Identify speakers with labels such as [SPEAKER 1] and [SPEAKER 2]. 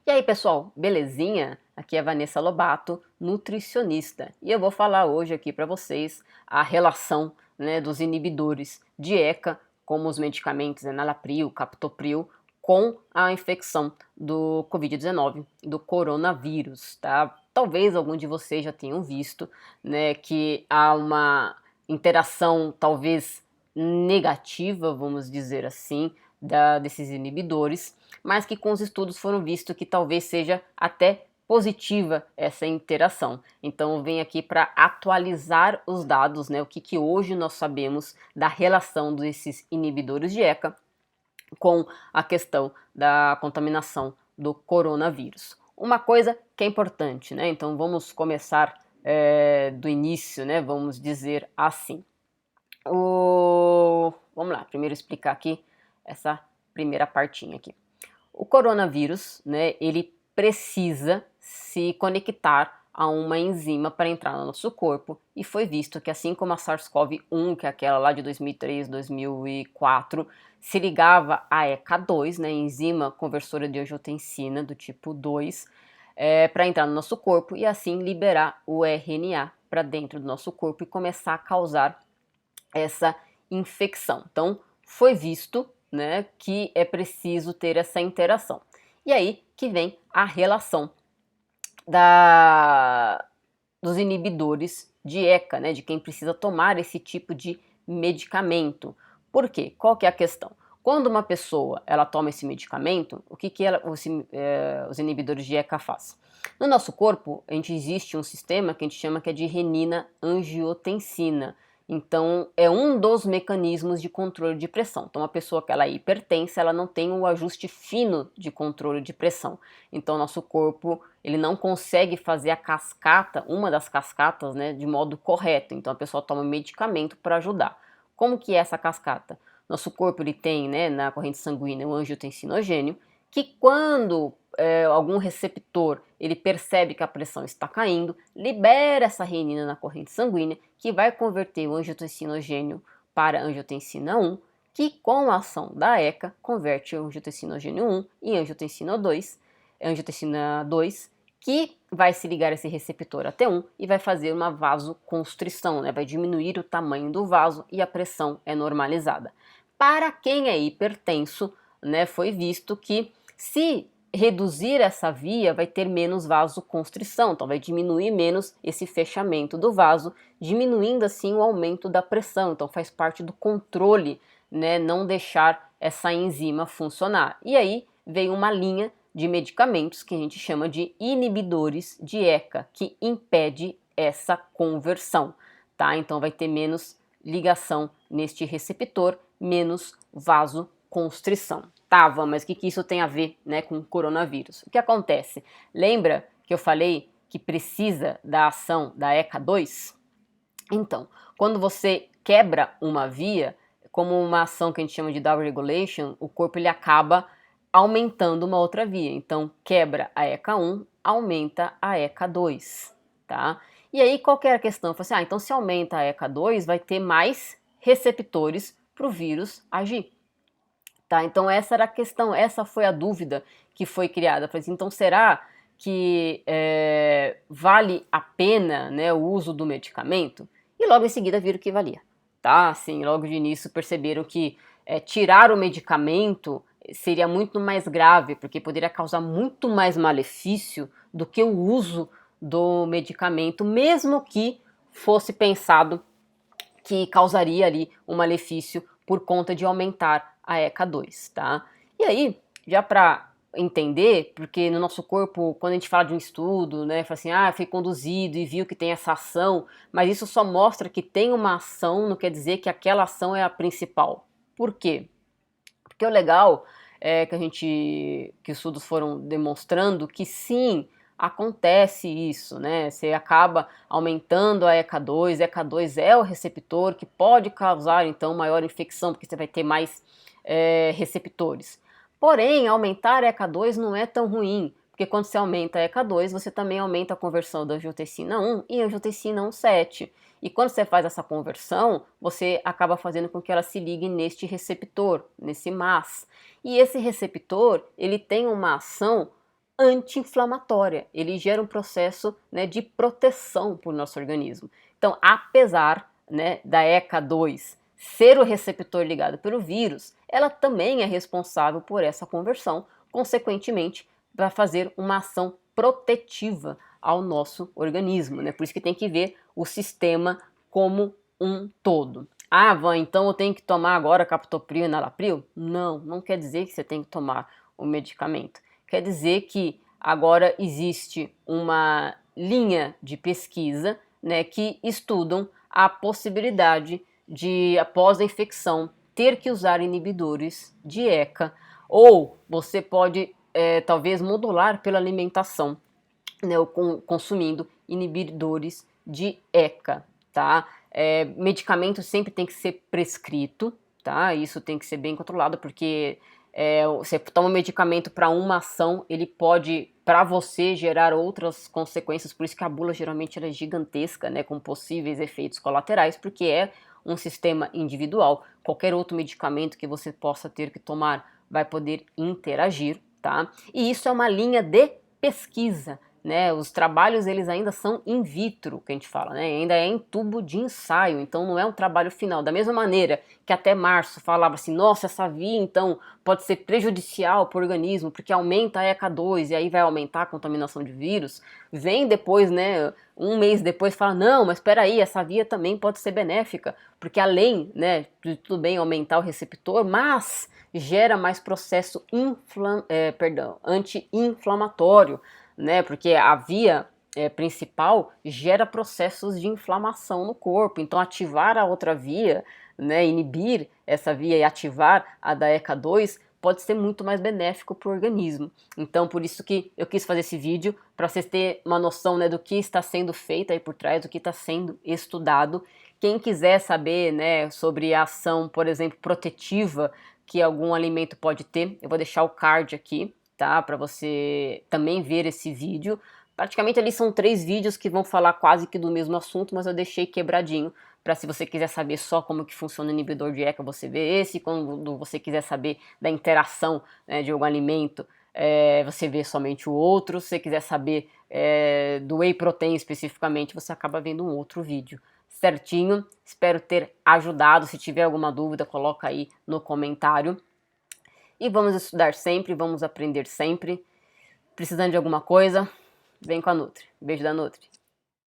[SPEAKER 1] E aí, pessoal, belezinha? Aqui é a Vanessa Lobato, nutricionista, e eu vou falar hoje aqui para vocês a relação, dos inibidores de ECA, como os medicamentos enalapril, captopril, com a infecção do Covid-19, do coronavírus, tá? Talvez algum de vocês já tenham visto, que há uma interação talvez negativa, vamos dizer assim, desses inibidores, mas que com os estudos foram visto que talvez seja até positiva essa interação. Então eu venho aqui para atualizar os dados, o que hoje nós sabemos da relação desses inibidores de ECA com a questão da contaminação do coronavírus. Uma coisa que é importante, então vamos começar do início, vamos dizer assim. Vamos lá, primeiro explicar aqui essa primeira partinha aqui. O coronavírus, ele precisa se conectar a uma enzima para entrar no nosso corpo, e foi visto que assim como a SARS-CoV-1, que é aquela lá de 2003, 2004, se ligava à ECA2, enzima conversora de angiotensina do tipo 2, para entrar no nosso corpo e assim liberar o RNA para dentro do nosso corpo e começar a causar essa infecção. Então, foi visto, que é preciso ter essa interação. E aí que vem a relação dos inibidores de ECA, de quem precisa tomar esse tipo de medicamento. Por quê? Qual que é a questão? Quando uma pessoa ela toma esse medicamento, o que os inibidores de ECA fazem? No nosso corpo, existe um sistema que a gente chama que é de renina-angiotensina. Então, é um dos mecanismos de controle de pressão. Então, uma pessoa que ela é hipertensa, ela não tem um ajuste fino de controle de pressão. Então, nosso corpo, ele não consegue fazer a cascata, uma das cascatas, de modo correto. Então, a pessoa toma medicamento para ajudar. Como que é essa cascata? Nosso corpo, ele tem, na corrente sanguínea, o angiotensinogênio, que quando algum receptor ele percebe que a pressão está caindo, libera essa renina na corrente sanguínea, que vai converter o angiotensinogênio para angiotensina 1, que com a ação da ECA converte o angiotensinogênio 1 em angiotensina 2, que vai se ligar a esse receptor AT1 e vai fazer uma vasoconstrição, vai diminuir o tamanho do vaso e a pressão é normalizada. Para quem é hipertenso, foi visto que se reduzir essa via vai ter menos vasoconstrição, então vai diminuir menos esse fechamento do vaso, diminuindo assim o aumento da pressão, então faz parte do controle, não deixar essa enzima funcionar. E aí veio uma linha de medicamentos que a gente chama de inibidores de ECA, que impede essa conversão, tá? Então vai ter menos ligação neste receptor, menos vasoconstrição. Tava, mas o que isso tem a ver, com o coronavírus? O que acontece? Lembra que eu falei que precisa da ação da ECA2? Então, quando você quebra uma via, como uma ação que a gente chama de down regulation, o corpo ele acaba aumentando uma outra via. Então, quebra a ECA1, aumenta a ECA2, tá? E aí, qual que era a questão? Eu falei assim, então se aumenta a ECA2, vai ter mais receptores para o vírus agir. Tá? Então essa era a questão, essa foi a dúvida que foi criada. Eu falei assim, então será que vale a pena, o uso do medicamento? E logo em seguida viram que valia, tá? Assim, logo de início perceberam que tirar o medicamento seria muito mais grave, porque poderia causar muito mais malefício do que o uso do medicamento, mesmo que fosse pensado que causaria ali um malefício por conta de aumentar a ECA2, tá? E aí, já para entender, porque no nosso corpo, quando a gente fala de um estudo, fala assim, foi conduzido e viu que tem essa ação, mas isso só mostra que tem uma ação, não quer dizer que aquela ação é a principal. Por quê? Porque o legal é que os estudos foram demonstrando que sim, acontece isso, Você acaba aumentando a ECA2, ECA2 é o receptor que pode causar então maior infecção, porque você vai ter mais receptores. Porém, aumentar a ECA2 não é tão ruim, porque quando você aumenta a ECA2, você também aumenta a conversão da angiotensina 1 e angiotensina 1,7. E quando você faz essa conversão, você acaba fazendo com que ela se ligue neste receptor, nesse MAS. E esse receptor, ele tem uma ação anti-inflamatória, ele gera um processo, né, de proteção para o nosso organismo. Então, apesar, né, da ECA2 ser o receptor ligado pelo vírus, ela também é responsável por essa conversão, consequentemente, vai fazer uma ação protetiva ao nosso organismo, né? Por isso que tem que ver o sistema como um todo. Ah, Van, então eu tenho que tomar agora captopril e enalapril? Não, não quer dizer que você tem que tomar o medicamento. Quer dizer que agora existe uma linha de pesquisa, né, que estudam a possibilidade de, após a infecção, ter que usar inibidores de ECA, ou você pode talvez modular pela alimentação, né, consumindo inibidores de ECA, tá? Medicamento sempre tem que ser prescrito, tá? Isso tem que ser bem controlado, porque você toma um medicamento para uma ação, ele pode, para você, gerar outras consequências, por isso que a bula geralmente ela é gigantesca, né, com possíveis efeitos colaterais, porque é um sistema individual. Qualquer outro medicamento que você possa ter que tomar vai poder interagir, tá? E isso é uma linha de pesquisa, né? Os trabalhos eles ainda são in vitro, que a gente fala, né? Ainda é em tubo de ensaio, então não é um trabalho final. Da mesma maneira que até março falava assim, nossa, essa via então pode ser prejudicial para o organismo, porque aumenta a ECA2 e aí vai aumentar a contaminação de vírus, vem depois, né, um mês depois fala, não, mas espera aí, essa via também pode ser benéfica, porque além, né, de tudo bem aumentar o receptor, mas gera mais processo anti-inflamatório, né? Porque a via principal gera processos de inflamação no corpo. Então, ativar a outra via, né, inibir essa via e ativar a da ECA2 pode ser muito mais benéfico para o organismo. Então, por isso que eu quis fazer esse vídeo, para vocês terem uma noção, né, do que está sendo feito aí por trás, do que está sendo estudado. Quem quiser saber, né, sobre a ação, por exemplo, protetiva que algum alimento pode ter, eu vou deixar o card aqui, tá? Para você também ver esse vídeo. Praticamente ali são 3 vídeos que vão falar quase que do mesmo assunto, mas eu deixei quebradinho para se você quiser saber só como que funciona o inibidor de ECA, você vê esse. Quando você quiser saber da interação, né, de algum alimento, você vê somente o outro. Se você quiser saber do whey protein especificamente, você acaba vendo um outro vídeo. Certinho? Espero ter ajudado. Se tiver alguma dúvida, coloca aí no comentário. E vamos estudar sempre, vamos aprender sempre. Precisando de alguma coisa, vem com a Nutri. Beijo da Nutri.